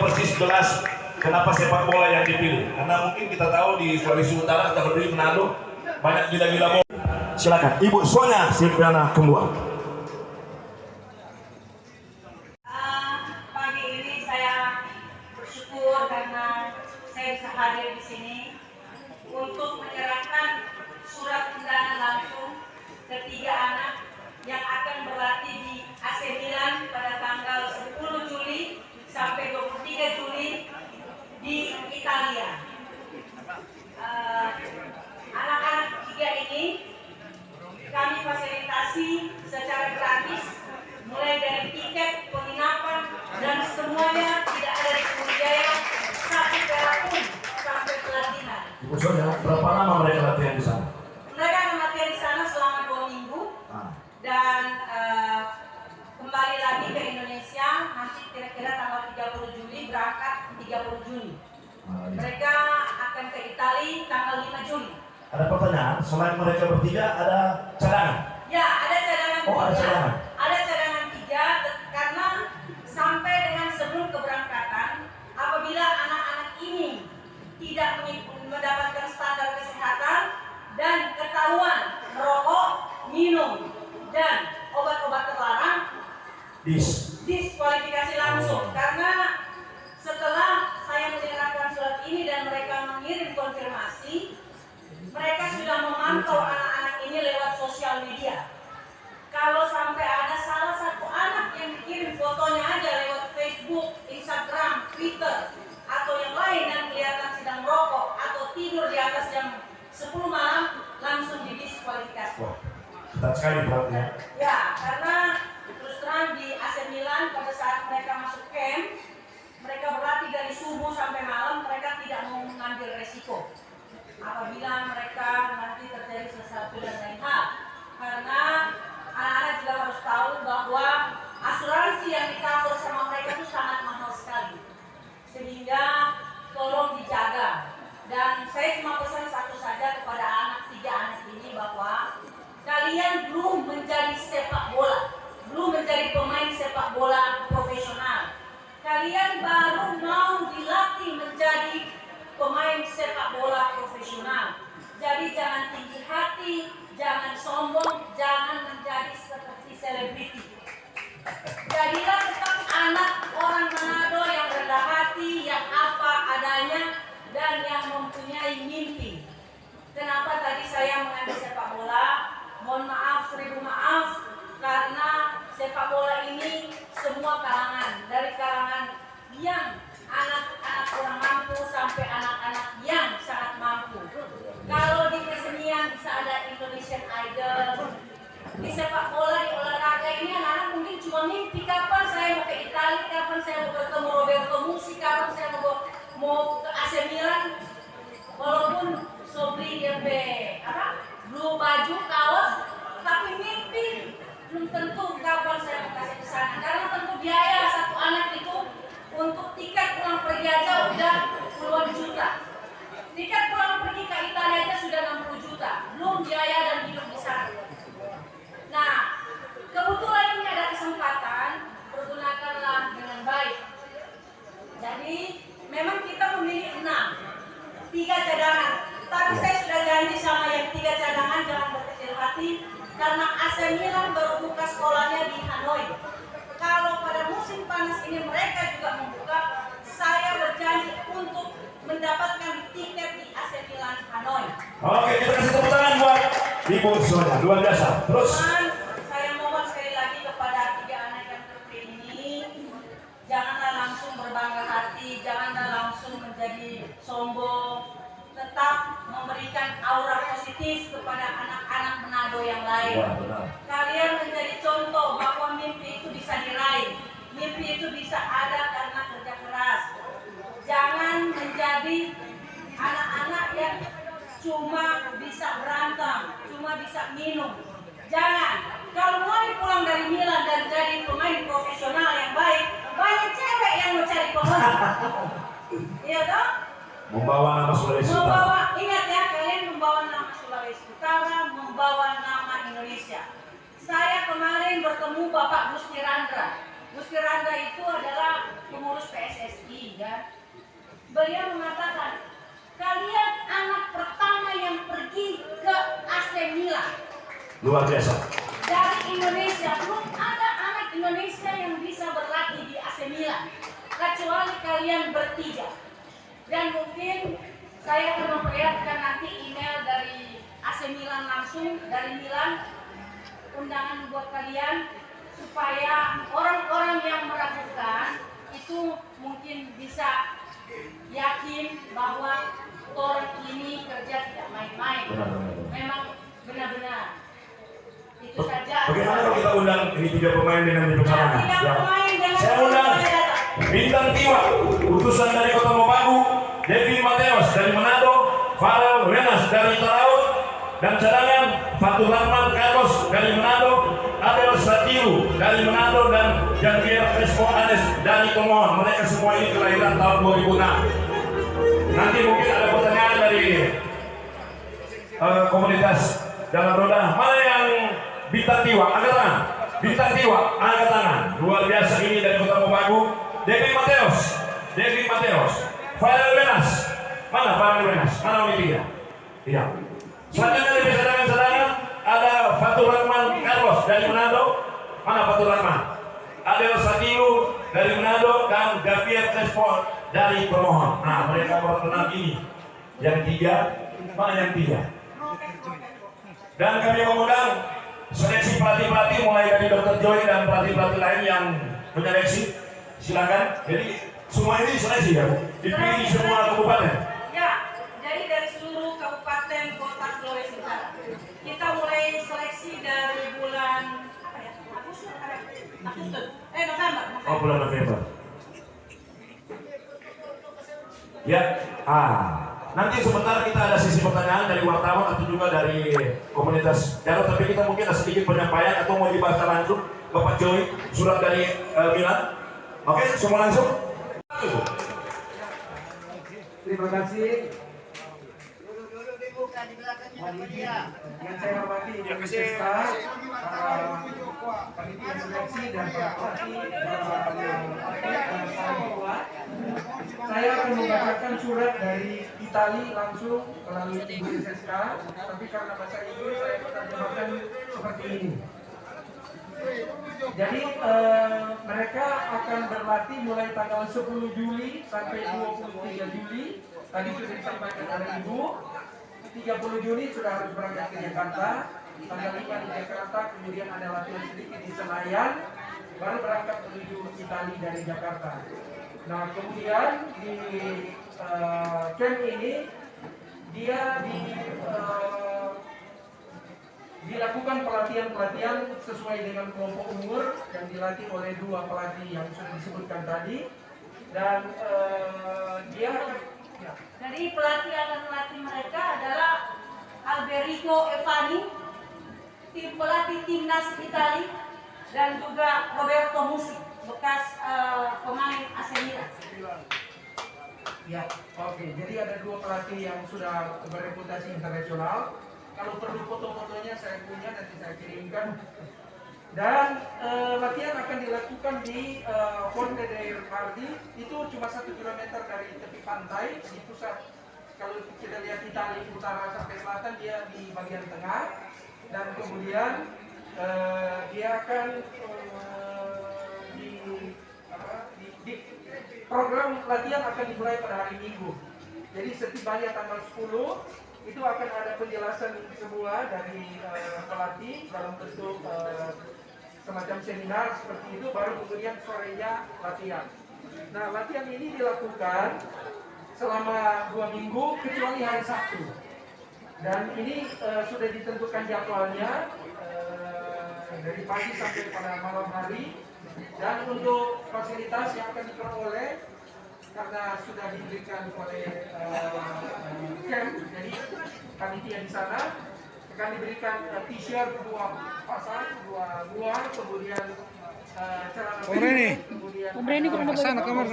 persis jelas kenapa sepak bola yang dipilih. Karena mungkin kita tahu di Sulawesi Utara atau di Manado banyak gila-gila bola. Silakan Ibu Sonia Silviana Kembuang. Pagi ini saya bersyukur karena saya bisa hadir di sini untuk menyerahkan surat undangan langsung ketiga anak yang akan berlatih di AC Milan pada tanggal 10 Juli sampai 23 Juli di Italia. Anak-anak tiga ini kami fasilitasi secara gratis, mulai dari tiket, penginapan, dan semuanya tidak ada dipungut biaya satu perak pun sampai pelatihan. Ibu Sonia, berapa lama mereka latihan di sana? Mereka akan latihan di sana selama 2 minggu dan kembali lagi ke Indonesia nanti kira-kira tanggal 30 Juli berangkat 30 Juni. Mereka akan ke Italia tanggal 5 Juli. Ada pertanyaan, selain mereka bertiga ada cadangan? Ya, ada cadangan Oh, ada cadangan. Ada cadangan 3 karena sampai dengan sebelum keberangkatan, apabila anak-anak ini tidak mendapatkan standar kesehatan dan ketahuan merokok, minum, dan obat-obat terlarang, diskualifikasi langsung. Karena setelah saya menyerahkan surat ini dan mereka mengirim konfirmasi, mereka sudah memantau anak-anak ini lewat sosial media. Kalau sampai ada salah satu anak yang dikirim fotonya aja lewat Facebook, Instagram, Twitter, atau yang lain dan kelihatan sedang merokok atau tidur di atas jam 10 malam, langsung didiskualifikasi. Wah, ketat sekali berarti ya? Ya, karena terus terang di AC Milan pada saat mereka masuk camp, mereka berlatih dari subuh sampai malam, mereka tidak mau mengambil resiko apabila mereka nanti terjadi sesuatu dan lain hal. Karena anak-anak juga harus tahu bahwa asuransi yang di-cover sama mereka itu sangat mahal sekali. Sehingga tolong dijaga. Dan saya cuma pesan satu saja kepada tiga anak ini bahwa kalian belum menjadi sepak bola, belum menjadi pemain sepak bola profesional. Kalian baru mau dilatih menjadi pemain sepak bola profesional. Jadi jangan tinggi hati, jangan sombong, jangan menjadi seperti selebriti. Jadilah tetap anak orang Manado yang rendah hati, yang apa adanya, dan yang mempunyai mimpi. Kenapa tadi saya mengambil sepak bola? Mohon maaf, 1000 maaf, karena sepak bola ini semua kalangan, dari kalangan yang anak-anak kurang mampu sampai anak-anak yang sangat mampu. Kalau di kesenian bisa ada Indonesian Idol, di sepak bola, di olahraga ini anak-anak mungkin cuma mimpi kapan saya mau ke Italia, kapan saya mau bertemu Roberto Musi, kapan saya mau ke AC Milan. Walaupun Sobri dia blue baju, kaos, tapi mimpi belum tentu kapan saya mau kasih ke sana. Karena tentu biaya satu anak itu untuk tiket pulang pergi aja udah puluhan juta. Tiket pulang pergi ke Italia aja sudah 60 juta, belum biaya dan hidup di sana. Nah, kebetulan ini ada kesempatan, pergunakanlah dengan baik. Jadi, memang kita memilih 3 cadangan. Tapi saya sudah janji sama yang 3 cadangan jangan berkecil hati, karena AC Milan baru buka sekolahnya di Hanoi. Kalau pada musim panas ini mereka juga membuka, saya berjanji untuk mendapatkan tiket di AC Milan Hanoi. Oke, kita kasih tepuk tangan buat Ibu Sonia, luar biasa. Terus. Saya mohon sekali lagi kepada 3 anak yang terpilih ini, janganlah langsung berbangga hati, janganlah langsung menjadi sombong, tetap memberikan aura positif kepada anak-anak Manado yang lain. Kalian menjadi contoh bahwa mimpi itu bisa diraih, mimpi itu bisa ada karena kerja keras. Jangan menjadi anak-anak yang cuma bisa berantem, cuma bisa minum. Jangan. Kalau mau pulang dari Milan dan jadi pemain profesional yang baik, banyak cewek yang mau cari pemain. Iya toh? Membawa nama Sulawesi Utara. Ingat ya, kalian membawa nama Sulawesi Utara, membawa nama Indonesia. Saya kemarin bertemu Bapak Gusti Randra. Gusti Randra itu adalah pengurus PSSI. sekalian, beliau mengatakan, kalian anak pertama yang pergi ke AC Milan. Luar biasa. Dari Indonesia, belum ada anak Indonesia yang bisa berlatih di AC Milan, kecuali kalian bertiga. Dan mungkin saya akan memperlihatkan nanti email dari AC Milan langsung, dari Milan, undangan buat kalian, supaya orang-orang yang meragukan itu mungkin bisa yakin bahwa orang ini kerja tidak main-main. Memang benar-benar. Itu saja. Bagaimana kalau kita undang ini 3 pemain dengan dipercayakan? Tiga pemain dengan Saya undang Bintang Tiwa, utusan dari Kota Mobagu, Devin Mateos dari Manado, Farel Wenas dari Taraut, dan cadangan Fatur Rahman Carlos dari Manado, Adel Satiru dari Manado, dan Janvier Crespo Anes dari Tomohon. Mereka semua ini kelahiran tahun 2006. Nanti mungkin ada pertanyaan dari komunitas Jalan Roda. Mana yang Bintang Tiwa? Angkat tangan. Bintang Tiwa, angkat tangan. Luar biasa ini dari Kota Mobagu. Devin Mateos, Farel Wenas. Mana Farel Wenas? Mana ini dia? Iya. Selanjutnya dari cadangan ada Fatur Rahman Carlos dari Manado. Mana Fatur Rahman? Adel Satiru dari Manado dan Javier Crespo dari Tomohon. Nah, mereka berkenal ini. Yang 3, mana yang 3? Dan kami mengundang seleksi pelatih-pelatih mulai dari Dr. Joy dan pelatih-pelatih lain yang menyeleksi. Silakan. Jadi semua ini seleksi ya, Bu? Dipilih di semua kabupaten. Ya, jadi dari seluruh kabupaten kota Sulawesi Utara. Kita mulai seleksi dari bulan apa ya? Agustus. November. Oh, bulan November. Ya. Nanti sebentar kita ada sisi pertanyaan dari wartawan atau juga dari komunitas Jarod, tapi kita mungkin ada sedikit penyampaian atau mau dibahas langsung. Bapak Joy, surat dari Milan. Oke, semua langsung. Terima kasih. Yang saya hormati Indonesia, panitia seleksi dan para pelatih, saya akan membacakan surat dari Itali langsung melalui Ibu SSK, tapi karena bahasa Inggris saya terjemahkan seperti ini. Jadi mereka akan berlatih mulai tanggal 10 Juli sampai 23 Juli. Tadi sudah disampaikan oleh Ibu. 30 Juni sudah harus berangkat ke Jakarta. Tanggal 5 di Jakarta, kemudian ada latihan sedikit di Senayan, baru berangkat menuju Itali dari Jakarta. Nah, kemudian di camp ini dia dilakukan pelatihan-pelatihan sesuai dengan kelompok umur yang dilatih oleh 2 pelatih yang sudah disebutkan tadi, dan dia Jadi pelatih akan melatih mereka adalah Alberico Evani, tim pelatih timnas Itali, dan juga Roberto Musi, bekas pemain AC Milan. Ya, oke. Jadi ada 2 pelatih yang sudah berreputasi internasional. Kalau perlu foto-fotonya saya punya, nanti saya kirimkan. Dan latihan akan dilakukan di Ponte dei Riccardi. Itu cuma 1 kilometer dari tepi pantai di pusat. Kalau kita lihat Italia utara sampai selatan, dia di bagian tengah. Dan kemudian dia akan program latihan akan dimulai pada hari Minggu. Jadi setibanya tanggal 10 itu akan ada penjelasan semua dari pelatih dalam bentuk semacam seminar seperti itu, baru kemudian sorenya latihan. Nah, latihan ini dilakukan selama 2 minggu kecuali hari Sabtu. Dan ini sudah ditentukan jadwalnya dari pagi sampai pada malam hari. Dan untuk fasilitas yang akan diperoleh karena sudah diberikan oleh camp, jadi panitia di sana akan diberikan t-shirt 2 pasang, 2 buah, kemudian celana pendek, kemudian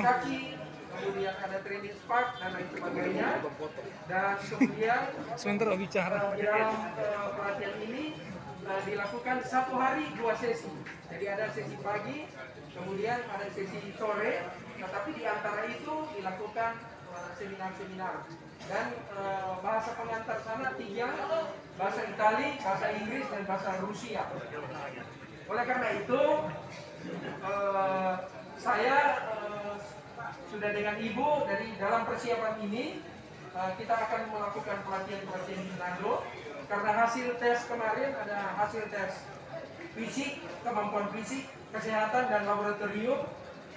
kaki, kemudian ada training spark dan lain sebagainya. Dan kemudian dalam pelatihan ini dilakukan 1 hari 2 sesi. Jadi ada sesi pagi, kemudian ada sesi sore, Tetapi di antara itu dilakukan seminar-seminar. Dan bahasa pengantar sana 3, bahasa Itali, bahasa Inggris, dan bahasa Rusia. Oleh karena itu, saya sudah dengan Ibu dari dalam persiapan ini, kita akan melakukan pelatihan-pelatihan di Manado. Karena hasil tes kemarin ada hasil tes fisik, kemampuan fisik, kesehatan, dan laboratorium.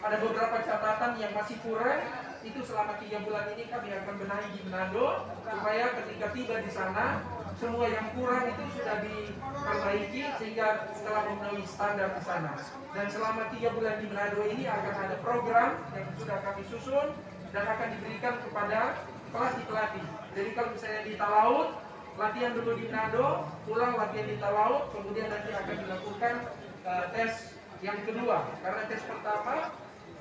Ada beberapa catatan yang masih kurang. Itu selama 3 bulan ini kami akan benahi di Manado, supaya ketika tiba di sana, semua yang kurang itu sudah diperbaiki sehingga telah memenuhi standar di sana. Dan selama 3 bulan di Manado ini akan ada program yang sudah kami susun dan akan diberikan kepada pelatih-pelatih. Jadi kalau misalnya di Talaut, latihan dulu di Manado, pulang latihan di Talaut, kemudian nanti akan dilakukan tes yang kedua. Karena tes pertama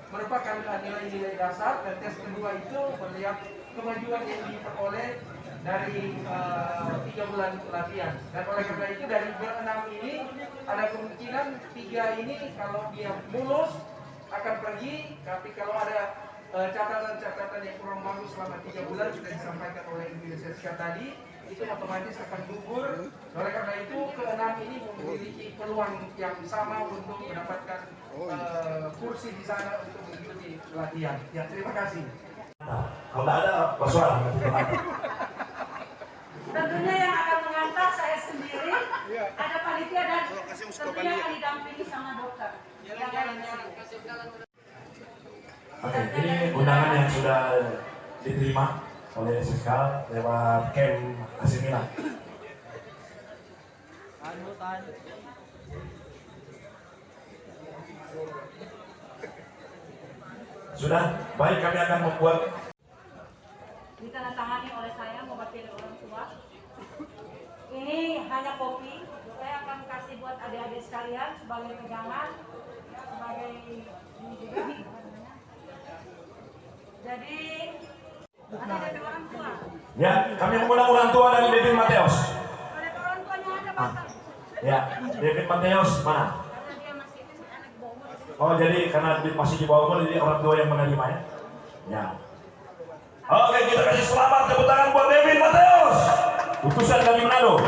merupakan nilai-nilai dasar, dan tes kedua itu melihat kemajuan yang diperoleh dari 3 bulan latihan. Dan oleh karena itu dari 6 ini ada kemungkinan 3 ini kalau dia mulus akan pergi, tapi kalau ada catatan-catatan yang kurang bagus selama 3 bulan sudah disampaikan oleh Ibu Yuseska tadi, itu otomatis akan gugur. Oleh karena itu ke-6 ini memiliki peluang yang sama untuk mendapatkan kursi di sana untuk mengikuti pelatihan. Ya, terima kasih. Kalau tidak ada persoalan. Tentunya yang akan mengantar saya sendiri, ada panitia dan tentunya akan didampingi sama dokter. Yang lainnya. Oke, ini undangan yang sudah diterima oleh SSK lewat camp AC Milan. Sudah, baik, kami akan membuat ditandatangani oleh saya mewakili orang tua. Ini hanya kopi, saya akan kasih buat adik-adik sekalian sebagai pegangan, sebagai ini juga. Jadi ada dari orang tua. ya, kami mengundang orang tua dari David Mateos. Ada orang tuanya ada pasang. Ya, David Mateos mana? Karena dia masih anak di bawah umur. Oh, jadi karena masih di bawah umur, jadi orang tua yang menerima ya? Ya. Oke, kita kasih selamat, tepuk tangan buat David Mateos, utusan dari Manado.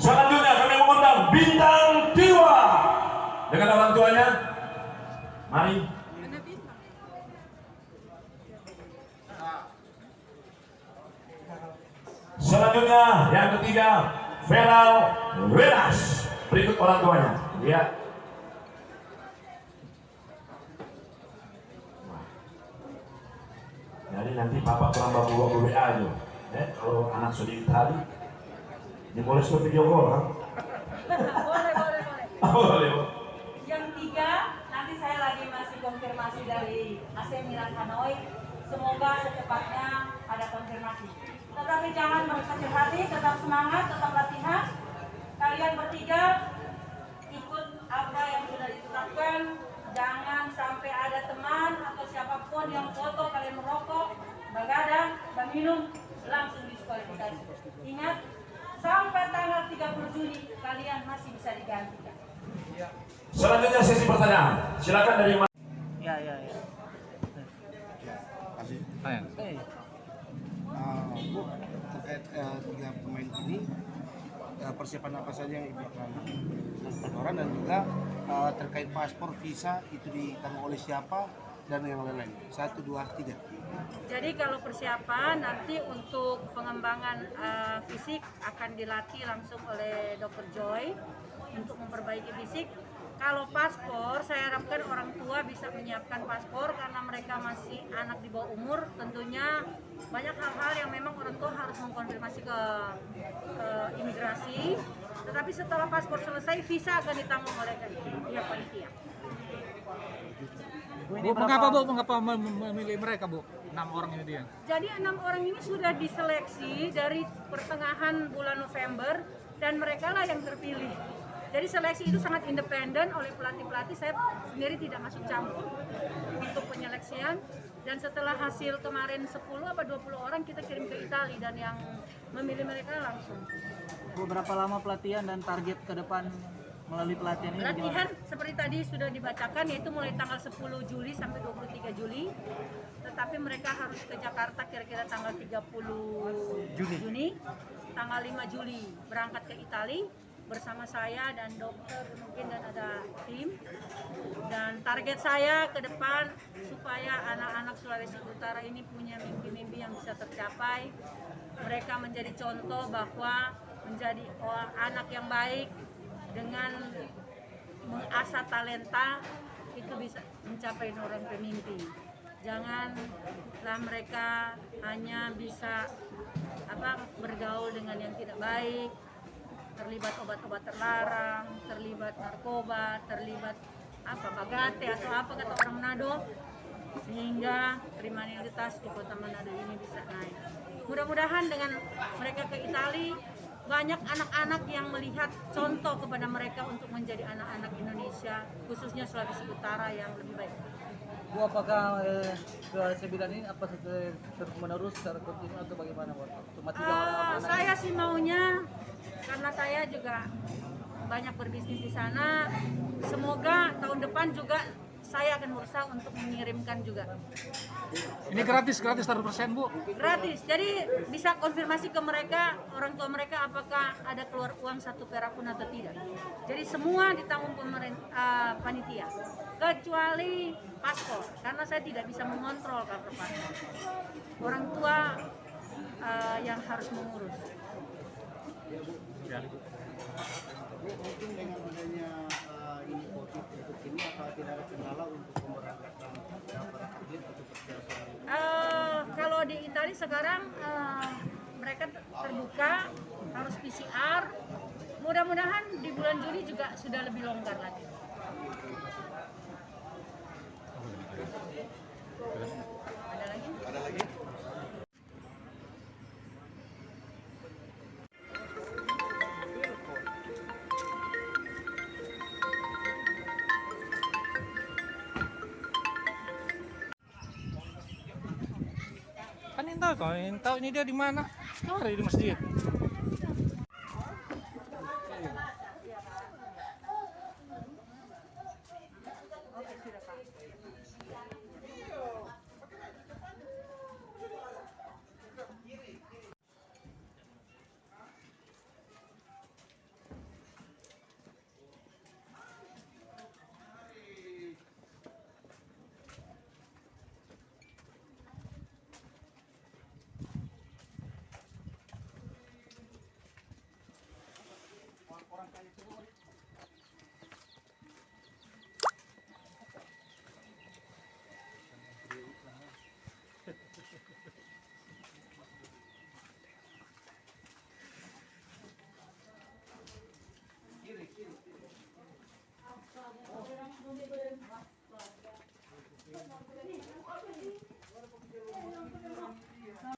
Selanjutnya, kami mengundang Bintang Tiwa dengan orang tuanya. Mari. Selanjutnya yang ketiga, Feral Wenas. Berikut orang tuanya. Ya. Jadi nanti papa kurang bawa WA aja. Kalau anak sudah di Itali, ini boleh suruh video call kan? Boleh. Boleh. Yang 3, nanti saya lagi masih konfirmasi dari AC Milan Hanoi. Semoga secepatnya ada konfirmasi. Tetapi jangan berkecil hati, tetap semangat, tetap latihan. Kalian bertiga ikut apa yang sudah ditetapkan. Jangan sampai ada teman atau siapapun yang foto kalian merokok, begadang, minum, langsung diskualifikasi. Ingat, sampai tanggal 30 Juni kalian masih bisa digantikan. Selanjutnya sesi pertanyaan. Silakan dari mana? Ya. Kasih. Bu, terkait 3 pemain ini, persiapan apa saja yang Ibu akan lakukan, dan juga terkait paspor, visa itu ditanggung oleh siapa, dan yang lain-lain. 1, 2, 3. Jadi kalau persiapan nanti untuk pengembangan fisik akan dilatih langsung oleh Dr. Joy untuk memperbaiki fisik. Kalau paspor, saya harapkan orang tua bisa menyiapkan paspor karena mereka masih anak di bawah umur. Tentunya banyak hal-hal yang memang orang tua harus mengkonfirmasi ke imigrasi. Tetapi setelah paspor selesai, visa akan ditanggung oleh pihak panitia. Mengapa memilih mereka, Bu? 6 orang ini dia. Jadi 6 orang ini sudah diseleksi dari pertengahan bulan November dan mereka lah yang terpilih. Jadi seleksi itu sangat independen oleh pelatih-pelatih. Saya sendiri tidak masuk campur untuk penyeleksian. Dan setelah hasil kemarin 10 apa 20 orang kita kirim ke Italia dan yang memilih mereka langsung. Beberapa lama pelatihan dan target ke depan melalui pelatihan ini Latihan seperti tadi sudah dibacakan yaitu mulai tanggal 10 Juli sampai 23 Juli. Tetapi mereka harus ke Jakarta kira-kira tanggal 30 Juni. Tanggal 5 Juli berangkat ke Italia bersama saya dan dokter mungkin dan ada tim. Dan target saya ke depan supaya anak-anak Sulawesi Utara ini punya mimpi-mimpi yang bisa tercapai. Mereka menjadi contoh bahwa menjadi anak yang baik dengan mengasah talenta itu bisa mencapai orang pemimpi. Janganlah mereka hanya bisa bergaul dengan yang tidak baik, terlibat obat-obat terlarang, terlibat narkoba, terlibat bagate atau apa kata orang Manado, sehingga kriminalitas di kota Manado ini bisa naik. Mudah-mudahan dengan mereka ke Italia banyak anak-anak yang melihat contoh kepada mereka untuk menjadi anak-anak Indonesia, khususnya Sulawesi Utara yang lebih baik. Bu, apakah ke sembilan ini apa terus menerus secara kontinu atau bagaimana Bu? Cuma 3 orang apa anak? Saya sih maunya karena saya juga banyak berbisnis di sana. Semoga tahun depan juga saya akan berusaha untuk mengirimkan juga. Ini gratis 100% Bu. Gratis. Jadi bisa konfirmasi ke mereka, orang tua mereka apakah ada keluar uang 1 perak pun atau tidak. Jadi semua ditanggung pemerintah panitia. Kecuali paspor, karena saya tidak bisa mengontrol kartu paspor. Orang tua yang harus mengurus. Bu, mungkin dengan adanya ini COVID untuk ini apa tidak ada kendala untuk pemberangkatan para atlet atau persiapan? Kalau di Italia sekarang mereka terbuka, harus PCR. Mudah-mudahan di bulan Juli juga sudah lebih longgar lagi. Ada lagi? Ada lagi? Kan yang tahu ini dia di mana? Ada di masjid.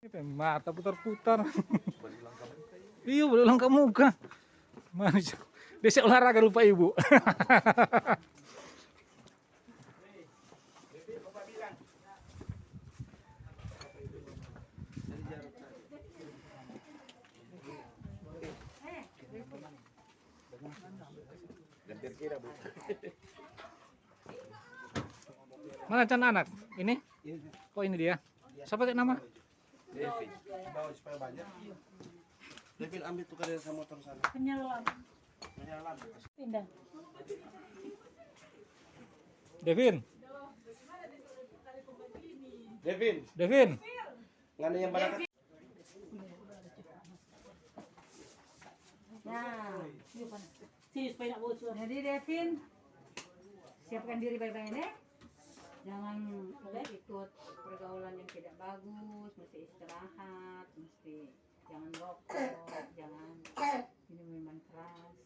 Itu mata putar-putar. Iya, boleh ulang ke muka. Manusia. Desa olahraga lupa ibu. Mana can anak? Ini? Kok ini dia? Siapa sih nama? Devin, bawa supaya banyak. Devin ambil tukar dari motor sana. Penyelam. Menyalam. Pindah. Devin. Devin, Devin. ngana yang barang. Nah, jadi Devin, siapkan diri baik-baik ya. Jangan ikut pergaulan yang tidak bagus, mesti istirahat, jangan rokok, jangan minum minuman keras,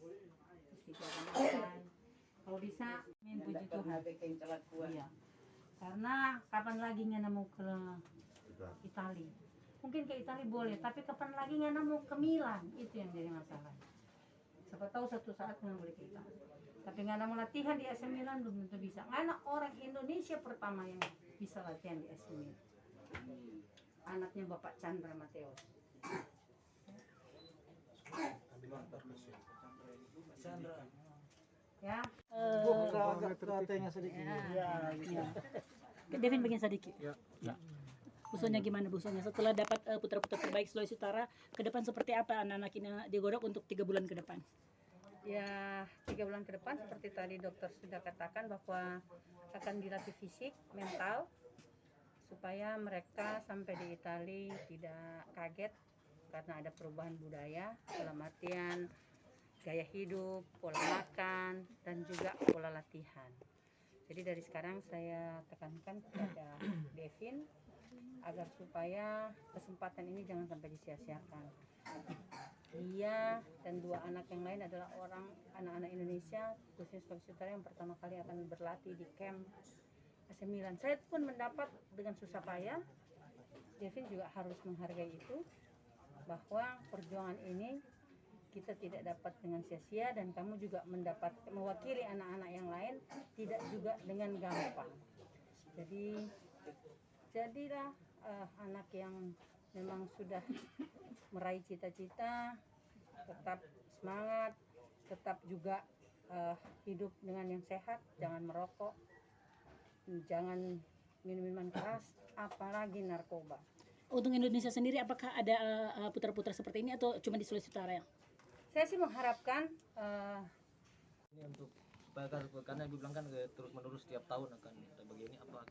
mesti jaga makan. Kalau bisa, puji Tuhan. Iya. Karena kapan lagi ngana mau ke Italia? Mungkin ke Italia boleh, tapi kapan lagi ngana mau ke Milan? Itu yang jadi masalah. Siapa tahu satu saat ngana boleh ke Italia. Tapi ngana mau latihan di AC Milan belum tentu bisa. Ngana orang Indonesia pertama yang bisa latihan di SMI. Anaknya Bapak Chandra Mateos. Ya. Katanya sedikit. Ya. Devin bikin sedikit. Ya. Usulnya gimana Bu? Usulnya setelah dapat putra-putra terbaik Sulawesi Utara, ke depan seperti apa anak-anak ini digodok untuk 3 bulan ke depan? Ya, 3 bulan ke depan seperti tadi dokter sudah katakan bahwa akan dilatih fisik, mental, supaya mereka sampai di Italia tidak kaget karena ada perubahan budaya dalam artian gaya hidup, pola makan, dan juga pola latihan. Jadi dari sekarang saya tekankan kepada Devin agar supaya kesempatan ini jangan sampai disia-siakan. Dia dan 2 anak yang lain adalah anak-anak Indonesia khususnya Sulawesi Utara yang pertama kali akan berlatih di camp AC Milan. Saya pun mendapat dengan susah payah. Devin juga harus menghargai itu, bahwa perjuangan ini kita tidak dapat dengan sia-sia dan kamu juga mendapat mewakili anak-anak yang lain tidak juga dengan gampang. Jadi jadilah anak yang memang sudah meraih cita-cita, tetap semangat, tetap juga hidup dengan yang sehat, jangan merokok, jangan minum-minuman keras, apalagi narkoba. Untuk Indonesia sendiri, apakah ada putra-putra seperti ini atau cuma di Sulawesi Utara ya? Saya sih mengharapkan Ini untuk supaya karena Ibu bilang kan terus menerus setiap tahun akan begini, apa